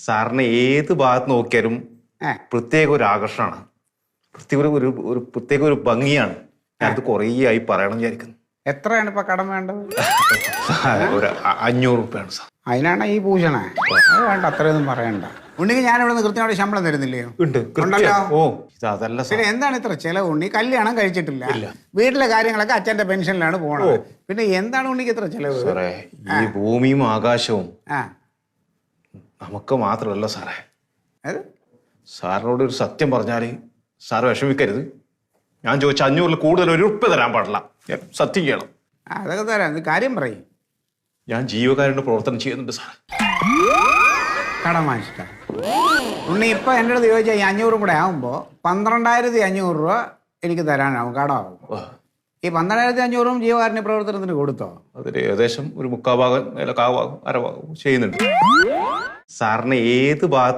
സാറിന് ഏത് ഭാഗത്ത് നോക്കിയാലും ഏ പ്രത്യേക ഒരു ആകർഷണമാണ്, പ്രത്യേക ഒരു ഭംഗിയാണ്. ഞാനത് കുറേ ആയി പറയണം വിചാരിക്കുന്നു. എത്രയാണ് ഇപ്പൊ കടം വേണ്ടത്? ഒരു 500 രൂപയാണ് സാർ. അതിനാണ് ഈ പൂഷണേ? അത് വേണ്ട, അത്രയൊന്നും പറയണ്ട. ഉണ്ണിക്ക് ഞാനിവിടെ നിന്ന് കൃത്യമായിട്ട് ശമ്പളം തരുന്നില്ലയോ? ഉണ്ട്. ഉണ്ടല്ലോ. ഓ അതല്ല സാർ. പിന്നെ എന്താണ് ഇത്ര ചെലവ്? ഉണ്ണി കല്യാണം കഴിച്ചിട്ടില്ല, വീട്ടിലെ കാര്യങ്ങളൊക്കെ അച്ഛന്റെ പെൻഷനിലാണ് പോണത്. പിന്നെ എന്താണ് ഉണ്ണിക്ക് ഇത്ര ചെലവ്? സാറേ ഈ ഭൂമിയും ആകാശവും ആ നമുക്ക് മാത്രമല്ല സാറേ. അത് സാറിനോട് ഒരു സത്യം പറഞ്ഞാല് സാറ് വിഷമിക്കരുത്. ഞാൻ ചോദിച്ച 500-ൽ കൂടുതൽ 1 ഉറുപ്പ തരാൻ പാടില്ല. സത്യം ചെയ്യണം. അതൊക്കെ തരാം, ഇത് കാര്യം പറയും. ഞാൻ ജീവകാരുടെ പ്രവർത്തനം ചെയ്യുന്നുണ്ട് സാർ. കടം വാങ്ങിച്ചിട്ടാ ഉണ്ണി ഇപ്പൊ എൻ്റെ അടുത്ത് ചോദിച്ചാൽ ഈ 500 കൂടെ ആകുമ്പോ 12,500 രൂപ എനിക്ക് തരാനാവും, കടമാവും. ഈ 12,500 ജീവകാരുണ്യ പ്രവർത്തനത്തിന് കൊടുത്തോ? അതിൽ ഏകദേശം ഒരു 3/4 ഭാഗം, 1/4 ഭാഗം, 1/2 ഭാഗം ചെയ്യുന്നുണ്ട്. സാറിന് ഏത് ഭാഗത്ത്